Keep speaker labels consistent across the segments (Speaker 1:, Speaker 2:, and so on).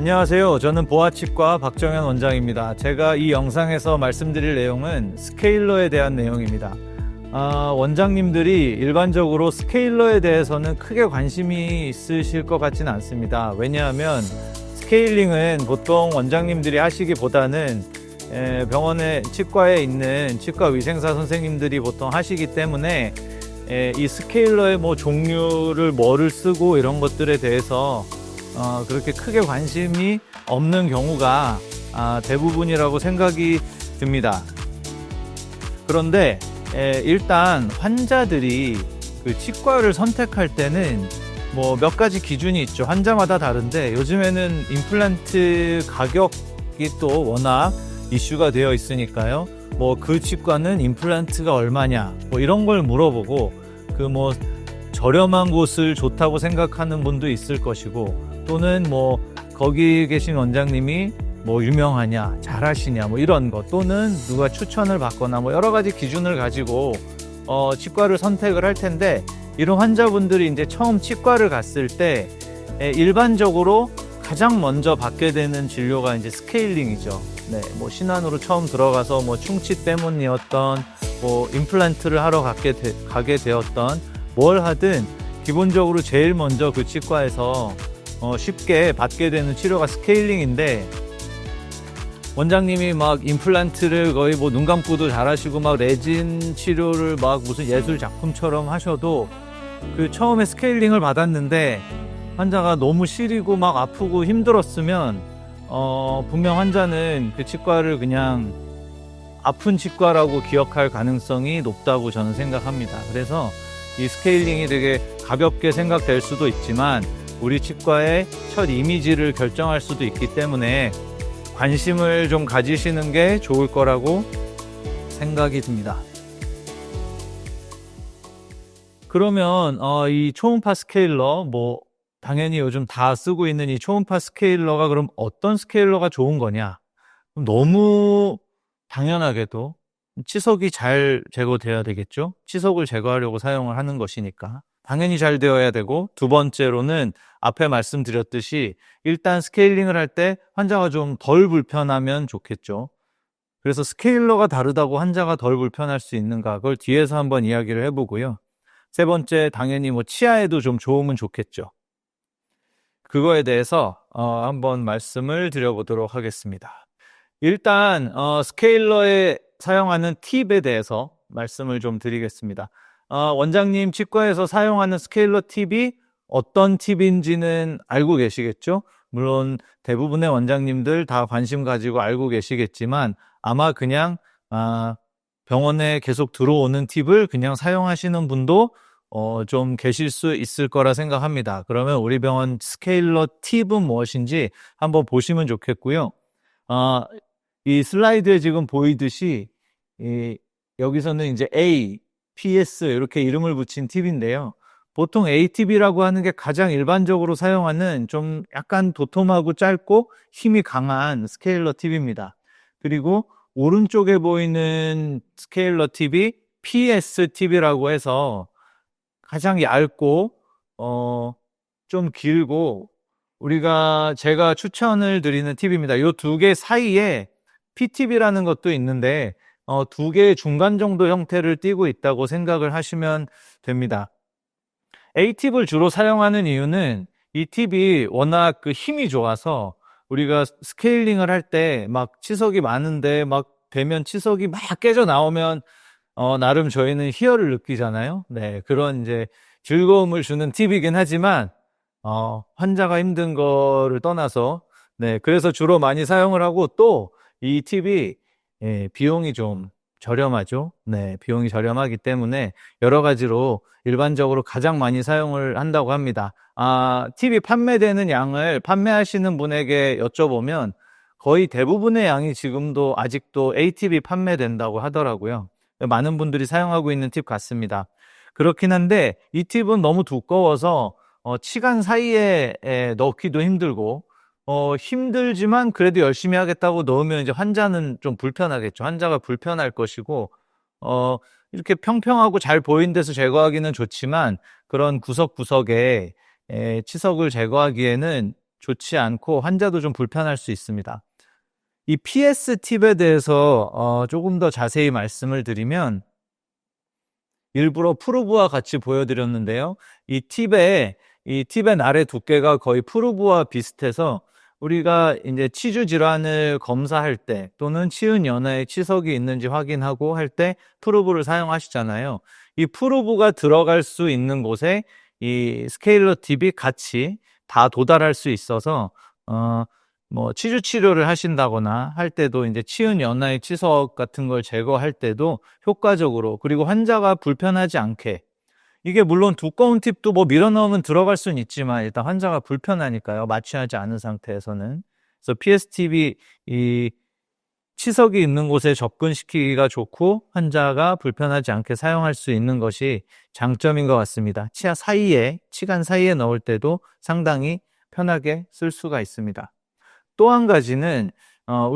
Speaker 1: 안녕하세요. 저는 보아치과 박정현 원장입니다. 제가 이 영상에서 말씀드릴 내용은 스케일러에 대한 내용입니다. 원장님들이 일반적으로 스케일러에 대해서는 크게 관심이 있으실 것 같지는 않습니다. 왜냐하면 스케일링은 보통 원장님들이 하시기보다는 병원에 치과에 있는 치과 위생사 선생님들이 보통 하시기 때문에 이 스케일러의 종류를 뭐를 쓰고 이런 것들에 대해서 그렇게 크게 관심이 없는 경우가 대부분이라고 생각이 듭니다. 그런데 일단 환자들이 그 치과를 선택할 때는 몇 가지 기준이 있죠. 환자마다 다른데 요즘에는 임플란트 가격이 또 워낙 이슈가 되어 있으니까요. 그 치과는 임플란트가 얼마냐 이런 걸 물어보고 저렴한 곳을 좋다고 생각하는 분도 있을 것이고, 또는 거기 계신 원장님이 유명하냐, 잘하시냐 이런 것, 또는 누가 추천을 받거나 여러 가지 기준을 가지고 치과를 선택을 할 텐데, 이런 환자분들이 이제 처음 치과를 갔을 때 일반적으로 가장 먼저 받게 되는 진료가 이제 스케일링이죠. 네, 신안으로 처음 들어가서 충치 때문이었던 임플란트를 하러 가게 되었던 뭘 하든 기본적으로 제일 먼저 그 치과에서 쉽게 받게 되는 치료가 스케일링인데, 원장님이 임플란트를 거의 눈 감고도 잘하시고 레진 치료를 무슨 예술 작품처럼 하셔도 그 처음에 스케일링을 받았는데 환자가 너무 시리고 아프고 힘들었으면 분명 환자는 그 치과를 그냥 아픈 치과라고 기억할 가능성이 높다고 저는 생각합니다. 그래서 이 스케일링이 되게 가볍게 생각될 수도 있지만 우리 치과의 첫 이미지를 결정할 수도 있기 때문에 관심을 좀 가지시는 게 좋을 거라고 생각이 듭니다. 그러면 이 초음파 스케일러, 당연히 요즘 다 쓰고 있는 이 초음파 스케일러가 그럼 어떤 스케일러가 좋은 거냐? 너무 당연하게도 치석이 잘 제거돼야 되겠죠? 치석을 제거하려고 사용을 하는 것이니까 당연히 잘 되어야 되고, 두 번째로는 앞에 말씀드렸듯이 일단 스케일링을 할 때 환자가 좀 덜 불편하면 좋겠죠. 그래서 스케일러가 다르다고 환자가 덜 불편할 수 있는가, 그걸 뒤에서 한번 이야기를 해보고요. 세 번째, 당연히 치아에도 좀 좋으면 좋겠죠. 그거에 대해서 한번 말씀을 드려보도록 하겠습니다. 일단 스케일러에 사용하는 팁에 대해서 말씀을 좀 드리겠습니다. 원장님 치과에서 사용하는 스케일러 팁이 어떤 팁인지는 알고 계시겠죠? 물론 대부분의 원장님들 다 관심 가지고 알고 계시겠지만 아마 그냥 병원에 계속 들어오는 팁을 그냥 사용하시는 분도 좀 계실 수 있을 거라 생각합니다. 그러면 우리 병원 스케일러 팁은 무엇인지 한번 보시면 좋겠고요. 이 슬라이드에 지금 보이듯이 여기서는 이제 A, PS 이렇게 이름을 붙인 팁인데요. 보통 ATB라고 하는 게 가장 일반적으로 사용하는 좀 약간 도톰하고 짧고 힘이 강한 스케일러 팁입니다. 그리고 오른쪽에 보이는 스케일러 팁이 PS 팁이라고 해서 가장 얇고 좀 길고 제가 추천을 드리는 팁입니다. 이 두 개 사이에 P팁이라는 것도 있는데 두 개의 중간 정도 형태를 띠고 있다고 생각을 하시면 됩니다. A팁을 주로 사용하는 이유는 이 팁이 워낙 그 힘이 좋아서 우리가 스케일링을 할 때 치석이 많은데 되면 치석이 깨져 나오면 나름 저희는 희열을 느끼잖아요. 네, 그런 이제 즐거움을 주는 팁이긴 하지만 환자가 힘든 거를 떠나서, 네, 그래서 주로 많이 사용을 하고, 또 이 팁이 비용이 좀 저렴하죠. 네, 비용이 저렴하기 때문에 여러 가지로 일반적으로 가장 많이 사용을 한다고 합니다. 팁이 판매되는 양을 판매하시는 분에게 여쭤보면 거의 대부분의 양이 지금도 아직도 A팁이 판매된다고 하더라고요. 많은 분들이 사용하고 있는 팁 같습니다. 그렇긴 한데 이 팁은 너무 두꺼워서 치간 사이에 넣기도 힘들고, 힘들지만 그래도 열심히 하겠다고 넣으면 이제 환자는 좀 불편하겠죠. 환자가 불편할 것이고, 이렇게 평평하고 잘 보이는 데서 제거하기는 좋지만 그런 구석구석에 치석을 제거하기에는 좋지 않고 환자도 좀 불편할 수 있습니다. 이 PS 팁에 대해서 조금 더 자세히 말씀을 드리면 일부러 프루브와 같이 보여드렸는데요. 이 팁의 날의 두께가 거의 프루브와 비슷해서 우리가 이제 치주 질환을 검사할 때 또는 치은 연화에 치석이 있는지 확인하고 할 때 프루브를 사용하시잖아요. 이 프루브가 들어갈 수 있는 곳에 이 스케일러 팁이 같이 다 도달할 수 있어서 뭐 치주 치료를 하신다거나 할 때도 이제 치은 연화의 치석 같은 걸 제거할 때도 효과적으로, 그리고 환자가 불편하지 않게, 이게 물론 두꺼운 팁도 뭐 밀어 넣으면 들어갈 수는 있지만 일단 환자가 불편하니까요, 마취하지 않은 상태에서는. 그래서 PS 팁이 이 치석이 있는 곳에 접근시키기가 좋고 환자가 불편하지 않게 사용할 수 있는 것이 장점인 것 같습니다. 치아 사이에, 치간 사이에 넣을 때도 상당히 편하게 쓸 수가 있습니다. 또 한 가지는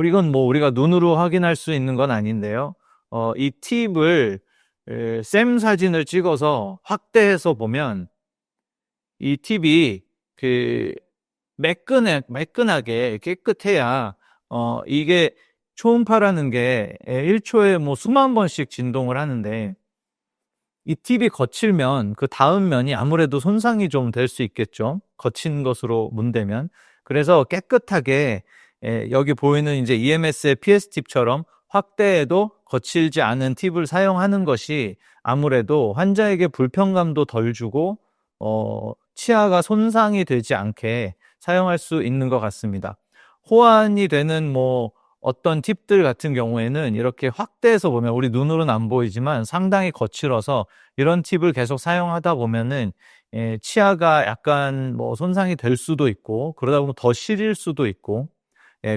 Speaker 1: 이건 뭐 우리가 눈으로 확인할 수 있는 건 아닌데요. 이 팁을 샘 사진을 찍어서 확대해서 보면 이 팁이 그 매끈하게 깨끗해야 이게 초음파라는 게 1초에 뭐 수만 번씩 진동을 하는데 이 팁이 거칠면 그 다음 면이 아무래도 손상이 좀 될 수 있겠죠. 거친 것으로 문대면. 그래서 깨끗하게 여기 보이는 이제 EMS의 PS 팁처럼 확대해도 거칠지 않은 팁을 사용하는 것이 아무래도 환자에게 불편감도 덜 주고 치아가 손상이 되지 않게 사용할 수 있는 것 같습니다. 호환이 되는 뭐 어떤 팁들 같은 경우에는 이렇게 확대해서 보면 우리 눈으로는 안 보이지만 상당히 거칠어서 이런 팁을 계속 사용하다 보면은 치아가 약간 뭐 손상이 될 수도 있고 그러다 보면 더 시릴 수도 있고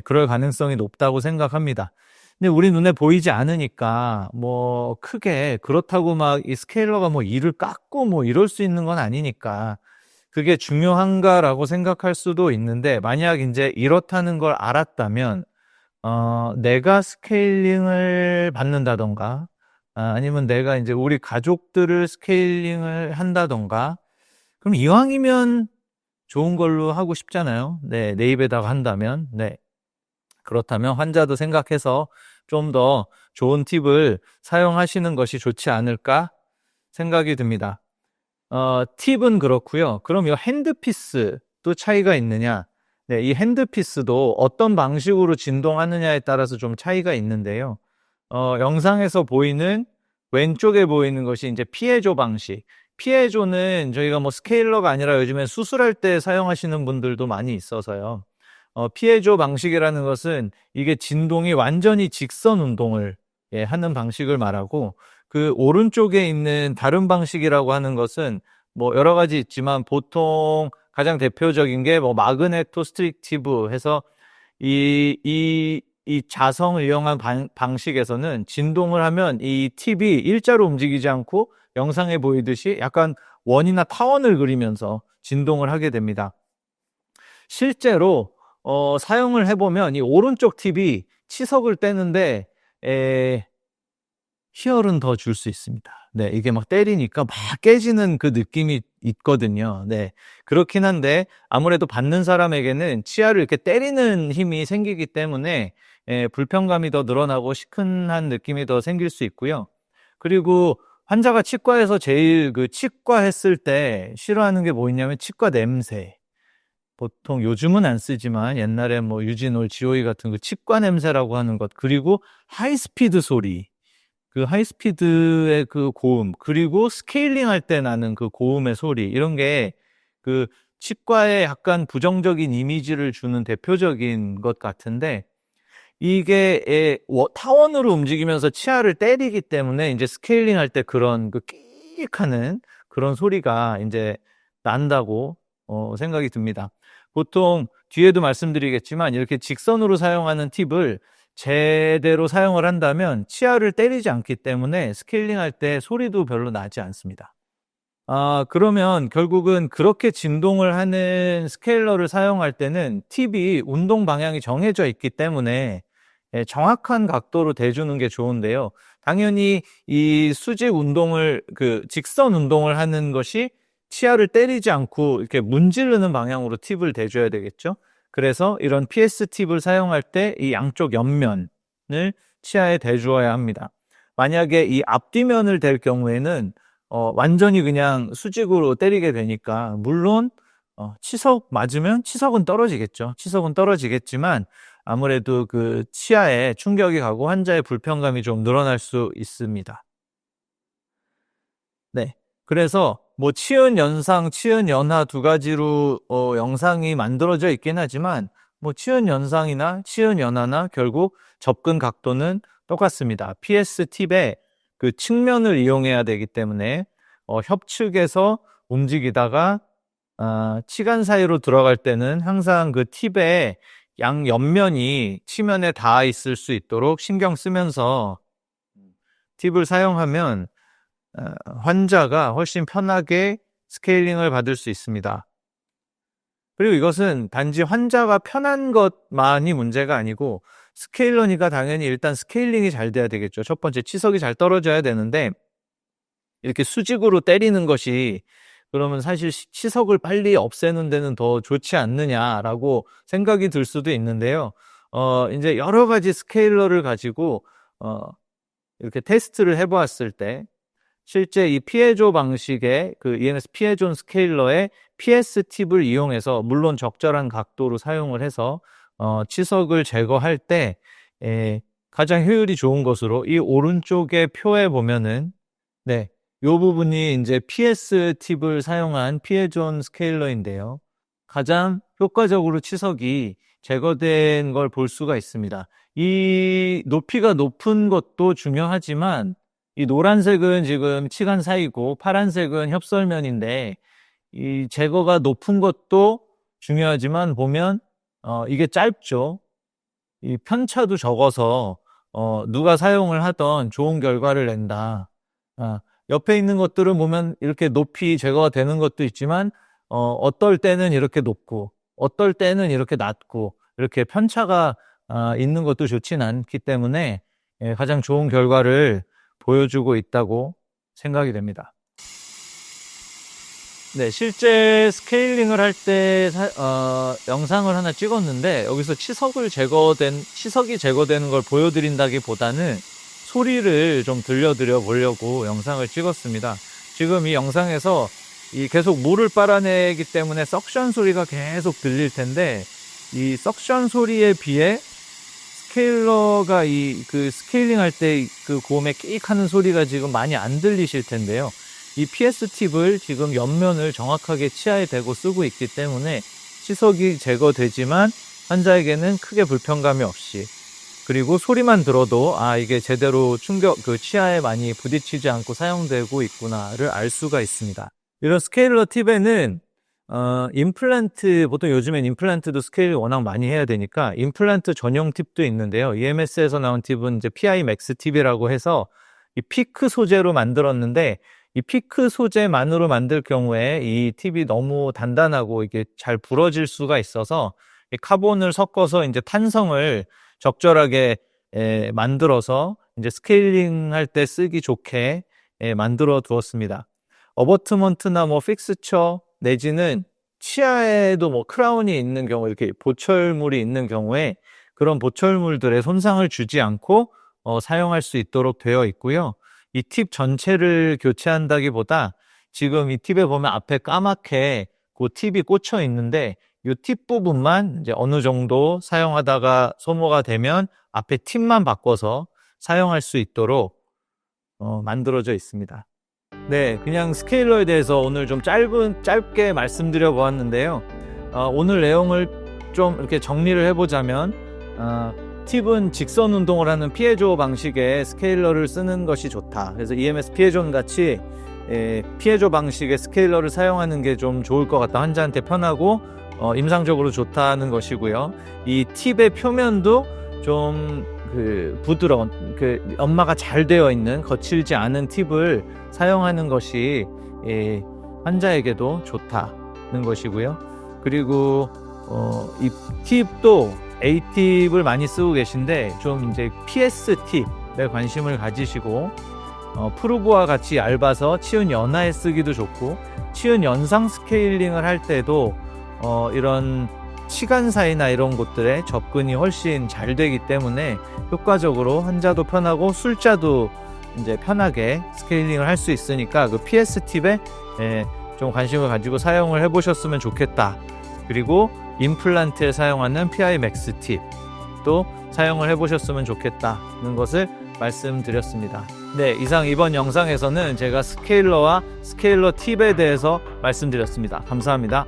Speaker 1: 그럴 가능성이 높다고 생각합니다. 근데 우리 눈에 보이지 않으니까 뭐 크게 그렇다고 막 이 스케일러가 뭐 이를 깎고 뭐 이럴 수 있는 건 아니니까 그게 중요한가라고 생각할 수도 있는데, 만약 이제 이렇다는 걸 알았다면 내가 스케일링을 받는다던가 아니면 내가 이제 우리 가족들을 스케일링을 한다던가, 그럼 이왕이면 좋은 걸로 하고 싶잖아요. 네, 내 입에다가 한다면. 네. 그렇다면 환자도 생각해서 좀 더 좋은 팁을 사용하시는 것이 좋지 않을까 생각이 듭니다. 팁은 그렇고요. 그럼 이 핸드피스도 차이가 있느냐? 네, 이 핸드피스도 어떤 방식으로 진동하느냐에 따라서 좀 차이가 있는데요. 영상에서 보이는 왼쪽에 보이는 것이 이제 피에조 방식. 피에조는 저희가 뭐 스케일러가 아니라 요즘에 수술할 때 사용하시는 분들도 많이 있어서요. 피에조 방식이라는 것은 이게 진동이 완전히 직선 운동을 하는 방식을 말하고, 그 오른쪽에 있는 다른 방식이라고 하는 것은 뭐 여러 가지 있지만 보통 가장 대표적인 게 뭐 마그네토스트릭티브 해서 이 자성을 이용한 방식에서는 진동을 하면 이 팁이 일자로 움직이지 않고 영상에 보이듯이 약간 원이나 타원을 그리면서 진동을 하게 됩니다. 실제로 사용을 해보면 이 오른쪽 팁이 치석을 떼는데 희열은 더 줄 수 있습니다. 네, 이게 막 때리니까 막 깨지는 그 느낌이 있거든요. 네, 그렇긴 한데 아무래도 받는 사람에게는 치아를 이렇게 때리는 힘이 생기기 때문에 불편감이 더 늘어나고 시큰한 느낌이 더 생길 수 있고요. 그리고 환자가 치과에서 제일 그 치과 했을 때 싫어하는 게 뭐냐면 치과 냄새. 보통 요즘은 안 쓰지만 옛날에 뭐 유진올, 지오이 같은 그 치과 냄새라고 하는 것, 그리고 하이스피드 소리, 그 하이스피드의 그 고음, 그리고 스케일링 할 때 나는 그 고음의 소리, 이런 게 그 치과에 약간 부정적인 이미지를 주는 대표적인 것 같은데, 이게 타원으로 움직이면서 치아를 때리기 때문에 이제 스케일링 할 때 그런 그 끼익 하는 그런 소리가 이제 난다고 생각이 듭니다. 보통 뒤에도 말씀드리겠지만 이렇게 직선으로 사용하는 팁을 제대로 사용을 한다면 치아를 때리지 않기 때문에 스케일링 할 때 소리도 별로 나지 않습니다. 그러면 결국은 그렇게 진동을 하는 스케일러를 사용할 때는 팁이 운동 방향이 정해져 있기 때문에 정확한 각도로 대주는 게 좋은데요. 당연히 이 수직 운동을, 그 직선 운동을 하는 것이 치아를 때리지 않고 이렇게 문지르는 방향으로 팁을 대줘야 되겠죠. 그래서 이런 PS 팁을 사용할 때 이 양쪽 옆면을 치아에 대주어야 합니다. 만약에 이 앞뒤면을 댈 경우에는 완전히 그냥 수직으로 때리게 되니까, 물론 치석 맞으면 치석은 떨어지겠죠. 치석은 떨어지겠지만 아무래도 그 치아에 충격이 가고 환자의 불편감이 좀 늘어날 수 있습니다. 네. 그래서 뭐 치은 연상, 치은 연하 두 가지로 영상이 만들어져 있긴 하지만, 뭐 치은 연상이나 치은 연하나 결국 접근 각도는 똑같습니다. PS 팁의 그 측면을 이용해야 되기 때문에 협측에서 움직이다가 치간 사이로 들어갈 때는 항상 그 팁의 양 옆면이 치면에 닿아 있을 수 있도록 신경 쓰면서 팁을 사용하면 환자가 훨씬 편하게 스케일링을 받을 수 있습니다. 그리고 이것은 단지 환자가 편한 것만이 문제가 아니고, 스케일러니까 당연히 일단 스케일링이 잘 돼야 되겠죠. 첫 번째, 치석이 잘 떨어져야 되는데, 이렇게 수직으로 때리는 것이 그러면 사실 치석을 빨리 없애는 데는 더 좋지 않느냐라고 생각이 들 수도 있는데요. 이제 여러 가지 스케일러를 가지고 이렇게 테스트를 해보았을 때, 실제 이 피에조 방식의 그 EMS 피에존 스케일러의 PS 팁을 이용해서, 물론 적절한 각도로 사용을 해서 치석을 제거할 때 가장 효율이 좋은 것으로, 이 오른쪽의 표에 보면은 이 부분이 이제 PS 팁을 사용한 피에존 스케일러인데요. 가장 효과적으로 치석이 제거된 걸 볼 수가 있습니다. 이 높이가 높은 것도 중요하지만, 이 노란색은 지금 치간 사이고 파란색은 협설면인데, 이 제거가 높은 것도 중요하지만 보면 이게 짧죠. 이 편차도 적어서 누가 사용을 하던 좋은 결과를 낸다. 옆에 있는 것들은 보면 이렇게 높이 제거가 되는 것도 있지만 어떨 때는 이렇게 높고 어떨 때는 이렇게 낮고, 이렇게 편차가 있는 것도 좋진 않기 때문에 가장 좋은 결과를 보여주고 있다고 생각이 됩니다. 네, 실제 스케일링을 할 때 영상을 하나 찍었는데, 여기서 치석이 제거되는 걸 보여드린다기보다는 소리를 좀 들려드려 보려고 영상을 찍었습니다. 지금 이 영상에서 계속 물을 빨아내기 때문에 석션 소리가 계속 들릴 텐데, 이 석션 소리에 비해 스케일러가 그 스케일링 할 때 그 고음에 끼익 하는 소리가 지금 많이 안 들리실 텐데요. 이 PS 팁을 지금 옆면을 정확하게 치아에 대고 쓰고 있기 때문에 치석이 제거되지만 환자에게는 크게 불편감이 없이, 그리고 소리만 들어도 이게 제대로 그 치아에 많이 부딪히지 않고 사용되고 있구나를 알 수가 있습니다. 이런 스케일러 팁에는 임플란트, 보통 요즘엔 임플란트도 스케일 워낙 많이 해야 되니까 임플란트 전용 팁도 있는데요. EMS에서 나온 팁은 이제 PI 맥스 팁이라고 해서 이 피크 소재로 만들었는데, 이 피크 소재만으로 만들 경우에 이 팁이 너무 단단하고 이게 잘 부러질 수가 있어서 이 카본을 섞어서 이제 탄성을 적절하게 만들어서 이제 스케일링 할 때 쓰기 좋게 만들어 두었습니다. 어버트먼트나 뭐 픽스처 내지는 치아에도 뭐 크라운이 있는 경우, 이렇게 보철물이 있는 경우에 그런 보철물들에 손상을 주지 않고 사용할 수 있도록 되어 있고요. 이 팁 전체를 교체한다기보다, 지금 이 팁에 보면 앞에 까맣게 그 팁이 꽂혀 있는데, 이 팁 부분만 이제 어느 정도 사용하다가 소모가 되면 앞에 팁만 바꿔서 사용할 수 있도록 만들어져 있습니다. 네, 그냥 스케일러에 대해서 오늘 좀 짧게 말씀드려 보았는데요. 오늘 내용을 좀 이렇게 정리를 해보자면, 팁은 직선 운동을 하는 피에조 방식의 스케일러를 쓰는 것이 좋다. 그래서 EMS 피에존 같이 피에조 방식의 스케일러를 사용하는 게 좀 좋을 것 같다. 환자한테 편하고 임상적으로 좋다는 것이고요. 이 팁의 표면도 좀 부드러운, 연마가 잘 되어 있는 거칠지 않은 팁을 사용하는 것이 환자에게도 좋다는 것이고요. 그리고 이 팁도 A팁을 많이 쓰고 계신데, 좀 이제 PS 팁에 관심을 가지시고, 프루브와 같이 얇아서 치은 연하에 쓰기도 좋고, 치은 연상 스케일링을 할 때도 이런 치간사이나 이런 곳들에 접근이 훨씬 잘 되기 때문에 효과적으로 환자도 편하고 술자도 이제 편하게 스케일링을 할 수 있으니까 그 PS 팁에 좀 관심을 가지고 사용을 해보셨으면 좋겠다. 그리고 임플란트에 사용하는 PI 맥스 팁도 사용을 해보셨으면 좋겠다는 것을 말씀드렸습니다. 네, 이상 이번 영상에서는 제가 스케일러와 스케일러 팁에 대해서 말씀드렸습니다. 감사합니다.